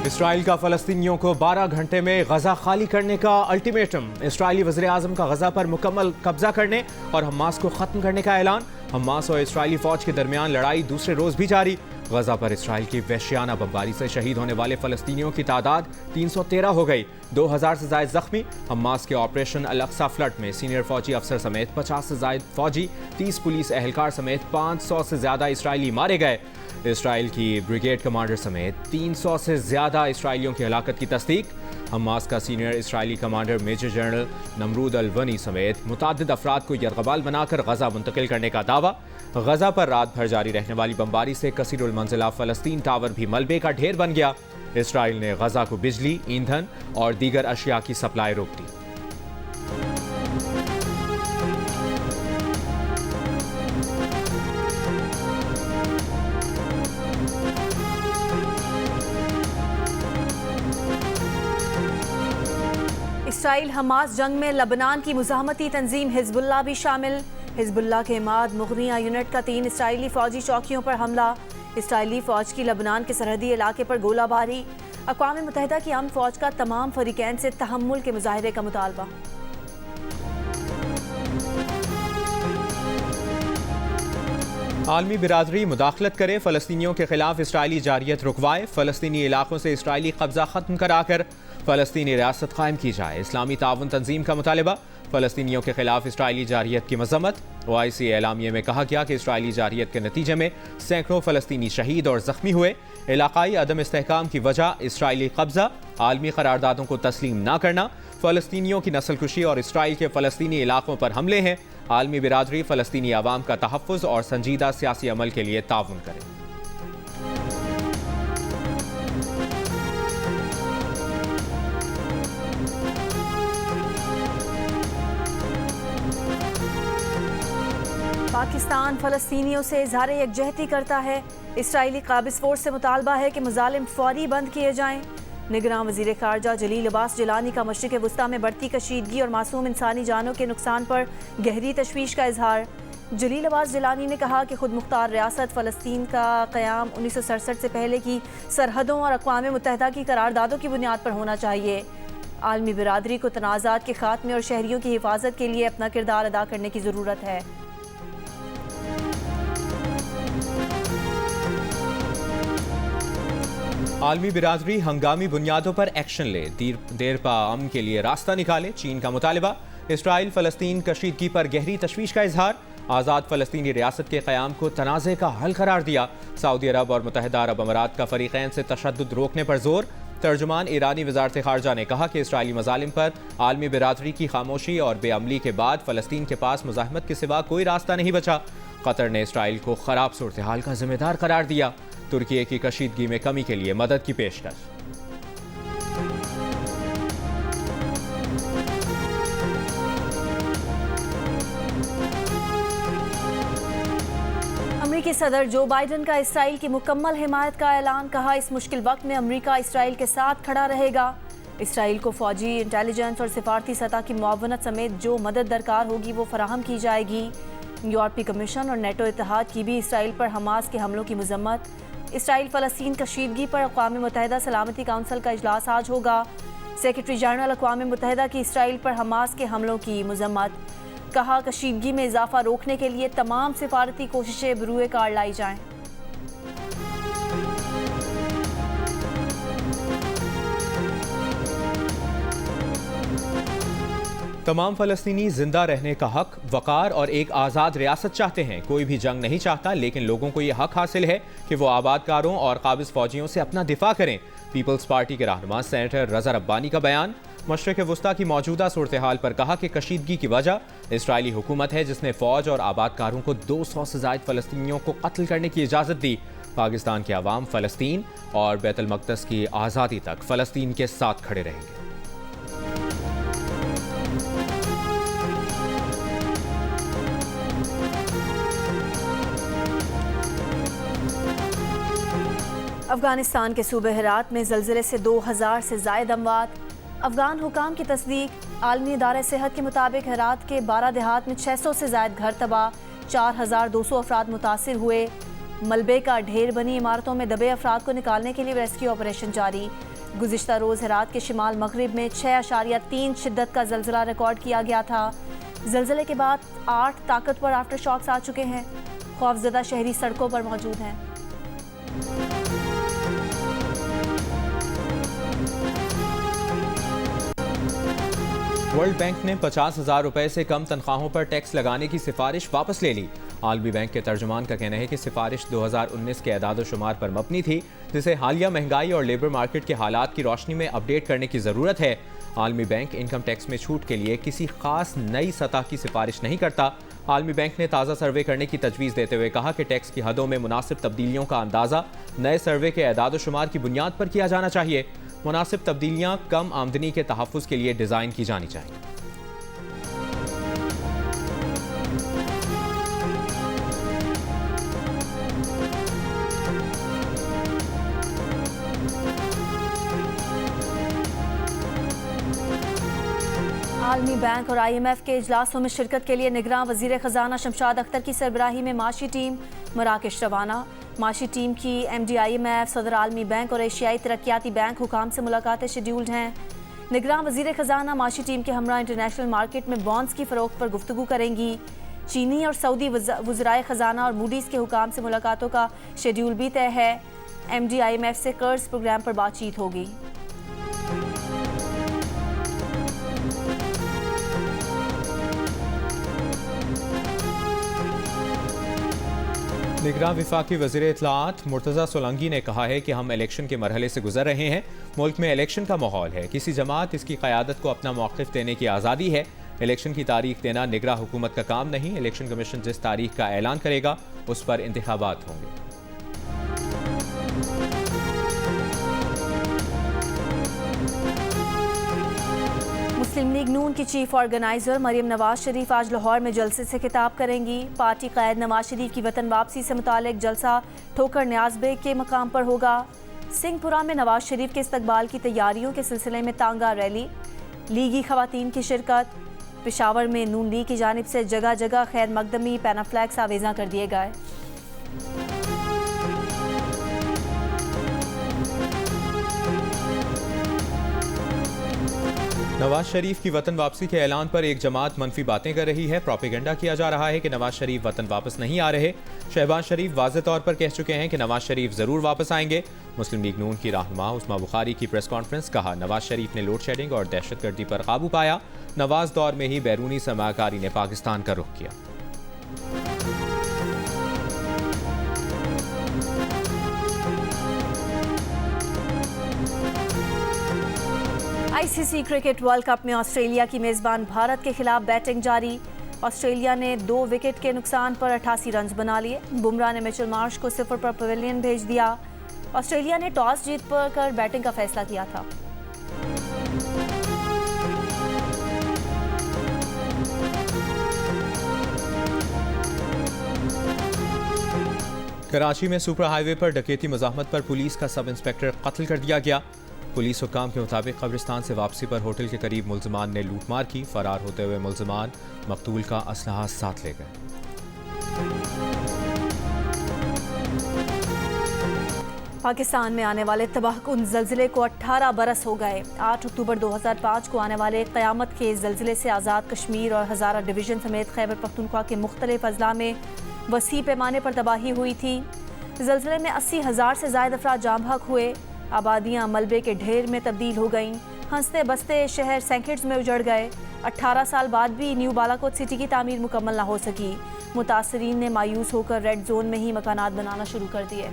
Israel का फ़लस्तीनियों को 12 घंटे में गजा खाली करने का अल्टीमेटम। इसराइली वज़ीर आज़म का गजा पर मुकम्मल कब्जा करने और हमास को ख़त्म करने का ऐलान। हमास और इसराइली फ़ौज के दरमियान लड़ाई दूसरे रोज़ भी जारी। गजा पर इसराइल की वहशियाना बमबारी से शहीद होने वाले फ़लस्तीनियों की तादाद 313 हो गई, 2000 से ज़ायद ज़ख्मी। हमास के ऑपरेशन अल अक्सा फ्लड में सीनियर फ़ौजी अफसर समेत 50 से ज़ायद फ़ौजी, 30 पुलिस एहलकार समेत 500 से ज़्यादा इसराइली मारे गए। इसराइल की ब्रिगेड कमांडर समेत 300 से ज़्यादा इसराइलियों की हलाकत की तस्दीक। हमास का senior Israeli commander major general नमरूद अल-वनी समेत मुताद्दिद अफराद को यरगबाल बनाकर गजा मुंतकिल करने का दावा। गजा पर रात भर जारी रहने वाली बमबारी से कसीरुल मंजिला फ़लस्तीन टावर भी मलबे का ढेर बन गया। इसराइल ने गजा को बिजली, ईंधन और दीगर अशिया की सप्लाई रोक दी। इसराइल हमास जंग में लबनान की मुज़ाहमती तंजीम हिजबुल्लाह भी शामिल। हिजबुल्लाह के इमाद मुगनिया यूनिट का 3 इसराइली फ़ौजी चौकियों पर हमला। इसराइली फ़ौज की लबनान के सरहदी इलाके पर गोलाबारी। अक़वाम मुत्तहिदा की अमन फ़ौज का तमाम फ़रीक़ैन से तहम्मुल के मुज़ाहरे का मुतालबा। आलमी बिरादरी मुदाखलत करे, फ़लस्तीनियों के खिलाफ इसराइली जारियत रुकवाए, फ़लस्तीनी इलाकों से इसराइली कब्जा ख़त्म कराकर फ़लस्तीनी रियासत कायम की जाए। इस्लामी ताउन तंजीम का मुतालबा। फ़लस्तीनियों के खिलाफ इसराइली जारियत की मज़म्मत। ओआईसी एलामिये में कहा गया कि इसराइली जारियत के नतीजे में सैकड़ों फ़लस्तीनी शहीद और ज़ख्मी हुए। इलाकाई अदम इस्तेहकाम की वजह इसराइली कब्जा, आलमी करारदादों को तस्लीम न करना, फ़लस्तीनियों की नस्लकुशी और इसराइल के फ़लस्तीनी इलाकों पर हमले हैं। आलमी बिरादरी फ़लस्तीनी आवाम का तहफ़्फ़ुज़ और संजीदा सियासी अमल के लिए ताउन करे। पाकिस्तान फ़लस्तीनियों से इज़हार यकजहती करता है। इसराइली काबिज़ फ़ोर्स से मुतालबा है कि मुज़ालिम फ़ौरी बंद किए जाएँ। निगरान वज़ीर ख़ारजा जलील अब्बास जिलानी का मशरिक़ वस्ता में बढ़ती कशीदगी और मासूम इंसानी जानों के नुकसान पर गहरी तशवीश का इजहार। जलील अब्बास जिलानी ने कहा कि खुद मुख्तार रियासत फ़लस्तीन का क़याम 1967 से पहले की सरहदों और अक़वाम मुत्तहिदा की करारदादों की बुनियाद पर होना चाहिए। आलमी बिरादरी को तनाज़ात के ख़ात्मे और शहरियों की हिफाजत के लिए अपना किरदार अदा करने की ज़रूरत है। आलमी बिरादरी हंगामी बुनियादों पर एक्शन ले, देरपा अमन के लिए रास्ता निकाले। चीन का मुतालबा। इसराइल फ़लस्तीन कशीदगी पर गहरी तशवीश का इजहार। आज़ाद फ़लस्तीनी रियासत के क़याम को तनाज़े का हल करार दिया। सऊदी अरब और मुत्तहिदा अरब अमारात का फ़रीक़ैन से तशद्दुद रोकने पर जोर। तर्जुमान ईरानी वज़ारत ख़ारजा ने कहा कि इसराइली मज़ालिम पर आलमी बिरादरी की खामोशी और बेअमली के बाद फ़लस्तीन के पास मुज़ाहमत के सिवा कोई रास्ता नहीं बचा। कतर ने इसराइल को ख़राब सूरत हाल का ज़िम्मेदार करार दिया। तुर्की की कशीदगी में कमी के लिए मदद की पेशकश। अमरीकी सदर जो बाइडन का इसराइल की मुकम्मल हिमायत का ऐलान। कहा, इस मुश्किल वक्त में अमरीका इसराइल के साथ खड़ा रहेगा। इसराइल को फौजी, इंटेलिजेंस और सिफारती सतह की मुआवनत समेत जो मदद दरकार होगी वो फराहम की जाएगी। यूरोपीय कमीशन और नेटो इत्तेहाद की भी इसराइल पर हमास के हमलों की मजम्मत। इसराइल फ़लस्तीन कशीदगी पर अक़वाम मुत्तहिदा सलामती काउंसिल का इजलास आज होगा। सेक्रेटरी जनरल अक़वाम मुत्तहिदा की इसराइल पर हमास के हमलों की मजम्मत। कहा, कशीदगी में इजाफा रोकने के लिए तमाम सिफारती कोशिशें बरूए कार लाई जाएँ। तमाम फ़लस्तीनी जिंदा रहने का हक, वक़ार और एक आज़ाद रियासत चाहते हैं। कोई भी जंग नहीं चाहता, लेकिन लोगों को यह हक हासिल है कि वो आबादकारों और काबिज़ फ़ौजियों से अपना दिफा करें। पीपल्स पार्टी के रहनुमा सेनेटर रज़ा रब्बानी का बयान। मशरिक़ वस्ता की मौजूदा सूरत हाल पर कहा कि कशीदगी की वजह इसराइली हुकूमत है, जिसने फ़ौज और आबादकारों को 200 से ज़ायद फ़लस्तीनियों को कत्ल करने की इजाज़त दी। पाकिस्तान के अवाम फ़लस्तीन और बैतुल मक़दस की आज़ादी तक फ़लस्तीन के साथ खड़े रहेंगे। अफगानिस्तान के सूबे हेरात में ज़लज़ले से 2000 से ज़ायद अमवात। अफगान हुकाम की तस्दीक। आलमी इदारे सेहत के मुताबिक हेरात के 12 देहात में 600 से ज़ायद घर तबाह, 4200 अफराद मुतासिर हुए। मलबे का ढेर बनी इमारतों में दबे अफराद को निकालने के लिए रेस्क्यू ऑपरेशन जारी। गुज़िश्ता रोज़ हेरात के शिमाल मगरिब में 6.3 शिद्दत का ज़लज़ला रिकॉर्ड किया गया था। ज़लज़ले के बाद 8 ताकतवर आफ्टर शॉक्स आ चुके हैं। खौफजदा शहरी सड़कों पर मौजूद हैं। वर्ल्ड बैंक ने 50,000 रुपए से कम तनख्वाहों पर टैक्स लगाने की सिफारिश वापस ले ली। आलमी बैंक के तर्जुमान का कहना है कि सिफारिश 2019 के एदाद शुमार पर मबनी थी, जिसे हालिया महंगाई और लेबर मार्केट के हालात की रोशनी में अपडेट करने की ज़रूरत है। आलमी बैंक इनकम टैक्स में छूट के लिए किसी खास नई सतह की सिफारिश नहीं करता। आलमी बैंक ने ताज़ा सर्वे करने की तजवीज़ देते हुए कहा कि टैक्स की हदों में मुनासिब तब्दीलियों का अंदाज़ा नए सर्वे के एदाद शुमार की बुनियाद पर किया जाना चाहिए। मुनासिब तब्दीलियाँ कम आमदनी के तहफ़्फ़ुज़ के लिए डिज़ाइन की जानी चाहिए। आलमी बैंक और IMF के इजलासों में शिरकत के लिए निगरान वज़ीर ख़जाना शमशाद अख्तर की सरबराही में माशी टीम मराकेश रवाना। माशी टीम की MD IMF, सदर आलमी बैंक और एशियाई तरक्याती बैंक हुकाम से मुलाकातें शेड्यूल्ड हैं। निगरान वज़ीर ख़जाना माशी टीम के हमरा इंटरनेशनल मार्केट में बॉन्ड्स की फ़रोख्त पर गुफ्तगू करेंगी। चीनी और सऊदी वज़राए ख़जाना और मूडीज़ के हुकाम से मुलाकातों का शेड्यूल भी तय है। MD IMF से कर्ज प्रोग्राम पर बातचीत होगी। निगरान विफाकी वज़ीर इत्तलाआत मुर्तज़ा सोलंकी ने कहा है कि हम इलेक्शन के मरहले से गुजर रहे हैं। मुल्क में इलेक्शन का माहौल है। किसी जमात इसकी क़यादत को अपना मौक़िफ़ देने की आज़ादी है। इलेक्शन की तारीख देना निगरान हुकूमत का काम नहीं। इलेक्शन कमीशन जिस तारीख का ऐलान करेगा उस पर इंतखाबात होंगे। मुस्लिम लीग नून की चीफ ऑर्गेनाइजर मरियम नवाज शरीफ आज लाहौर में जलसे से खिताब करेंगी। पार्टी कायद नवाज शरीफ की वतन वापसी से मुतालिक जलसा ठोकर न्याज बेग के मकाम पर होगा। सिंहपुरा में नवाज शरीफ के इस्तकबाल की तैयारियों के सिलसिले में तांगा रैली, लीगी खवातीन की शिरकत। पेशावर में नून लीग की जानिब से जगह जगह खैर मकदमी पैनाफ्लैक्स आवेजा कर दिए गए। नवाज शरीफ की वतन वापसी के ऐलान पर एक जमात मनफी बातें कर रही है। प्रोपेगेंडा किया जा रहा है कि नवाज शरीफ वतन वापस नहीं आ रहे। शहबाज शरीफ वाज़े तौर पर कह चुके हैं कि नवाज शरीफ ज़रूर वापस आएंगे। मुस्लिम लीग नून की रहनुमा उस्मा बुखारी की प्रेस कॉन्फ्रेंस, कहा नवाज शरीफ ने लोड शेडिंग और दहशतगर्दी पर काबू पाया। नवाज दौर में ही बैरूनी सरमाकारी ने पाकिस्तान का रुख किया। ICC क्रिकेट वर्ल्ड कप में ऑस्ट्रेलिया की मेज़बान भारत के खिलाफ बैटिंग जारी। ऑस्ट्रेलिया ने 2 विकेट के नुकसान पर 88 रन बना लिए। बुमराह ने मिचेल मार्श को 0 पर पवेलियन भेज दिया। ऑस्ट्रेलिया ने टॉस जीत कर बैटिंग का फैसला किया था। कराची में सुपर हाईवे पर डकैती मज़ाहमत पर पुलिस का सब इंस्पेक्टर कत्ल कर दिया गया। पुलिस हुक्काम के मुताबिक कब्रिस्तान से वापसी पर होटल के करीब मुल्ज़िमान ने लूटमार की। फरार होते हुए मुल्ज़िमान मकतूल का असलहा साथ ले गए। पाकिस्तान में आने वाले तबाहकुन ज़लज़ले को 18 बरस हो गए। 8 अक्टूबर 2005 को आने वाले क़यामत के ज़लज़ले से आज़ाद कश्मीर और हज़ारा डिवीज़न समेत खैबर पख्तूनख्वा के मुख्तलिफ अजला में वसी पैमाने पर तबाही हुई थी। ज़लज़ले में 80,000 से ज़ायद अफराद जाँ बहक हुए। आबादियाँ मलबे के ढेर में तब्दील हो गईं। हंसते बसते शहर सेकंड्स में उजड़ गए। 18 साल बाद भी न्यू बालाकोट सिटी की तामीर मुकम्मल ना हो सकी। मुतासरीन ने मायूस होकर रेड जोन में ही मकानात बनाना शुरू कर दिए।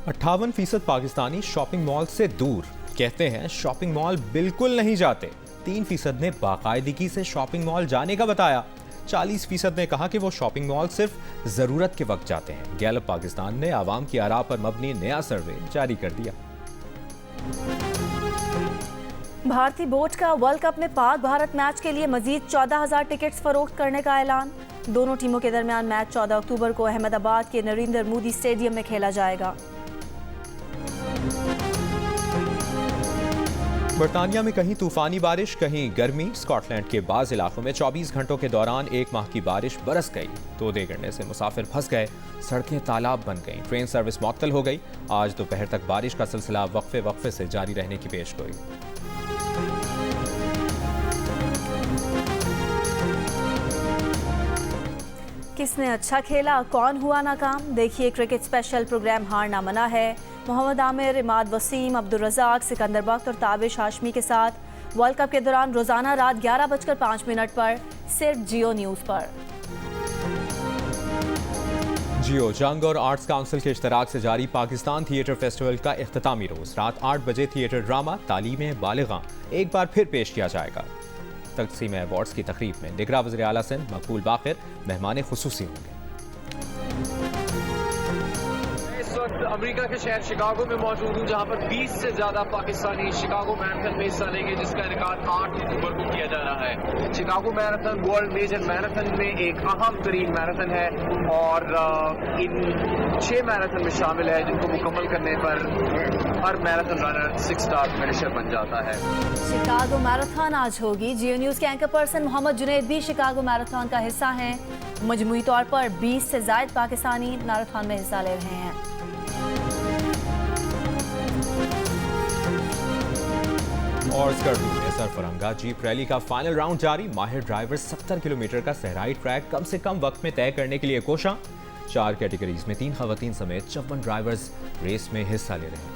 %58 पाकिस्तानी शॉपिंग मॉल से दूर। कहते हैं शॉपिंग मॉल बिल्कुल नहीं जाते। 3% ने बाकायदगी से शॉपिंग मॉल जाने का बताया। 40% ने कहा कि वो शॉपिंग मॉल सिर्फ ज़रूरत के वक्त जाते हैं। गैलप पाकिस्तान ने आवाम की आरा पर मबनी नया सर्वे जारी कर दिया। भारतीय बोट का वर्ल्ड कप में पाक भारत मैच के लिए मजीद 14,000 टिकट्स फरोख्त करने का ऐलान। दोनों टीमों के दरमियान मैच 14 अक्टूबर को अहमदाबाद के नरेंद्र मोदी स्टेडियम में खेला जाएगा। बरतानिया में कहीं तूफानी बारिश, कहीं गर्मी। स्कॉटलैंड के बाज़ इलाकों में 24 घंटों के दौरान 1 माह की बारिश बरस गई। तोदे गिरने से मुसाफिर फंस गए, सड़कें तालाब बन गईं, ट्रेन सर्विस मुअत्तल हो गई। आज दोपहर तक बारिश का सिलसिला वक्फे से जारी रहने की पेशगोई। किसने अच्छा खेला, कौन हुआ नाकाम? देखिए क्रिकेट स्पेशल प्रोग्राम हारना मना है। मोहम्मद आमिर, इमाद वसीम, अब्दुल रज़ाक, सिकंदर बख्त और ताबिश हाशमी के साथ वर्ल्ड कप के दौरान रोजाना रात 11:05 पर सिर्फ जियो न्यूज़ पर। जियो जंग और आर्ट्स काउंसिल के इश्तराक से जारी पाकिस्तान थिएटर फेस्टिवल का इख्तितामी रोज रात 8 बजे थिएटर ड्रामा तालीम बालिगा एक बार फिर पेश किया जाएगा। तकसीम अवार्ड्स की तकरीब में दिगरा वज़ीर आला सिंध मकबूल बाखिर मेहमान खुसूसी होंगे। इस वक्त अमेरिका के शहर शिकागो में मौजूद हूँ, जहाँ पर 20 से ज्यादा पाकिस्तानी शिकागो मैराथन में हिस्सा लेंगे, जिसका रिकॉर्ड 8 अक्टूबर को किया जा रहा है। Chicago marathon world major marathon में एक अहम तरीन मैराथन है और इन 6 मैराथन में शामिल है, जिनको मुकम्मल करने पर हर मैराथन रनर 6 स्टार फिनिशर बन जाता है। शिकागो मैराथन आज होगी। जियो न्यूज़ के एंकर पर्सन मोहम्मद जुनैद भी शिकागो मैराथन का हिस्सा हैं। मजमूई तौर पर 20 से ज्यादा पाकिस्तानी मैराथन में हिस्सा ले रहे हैं। और स्कर्दू में सरफरंगा जीप रैली का फाइनल राउंड जारी। माहिर ड्राइवर 70 किलोमीटर का सहराई ट्रैक कम से कम वक्त में तय करने के लिए कोशां। 4 कैटेगरीज में 3 खवातीन समेत 54 ड्राइवर्स रेस में हिस्सा ले रहे हैं।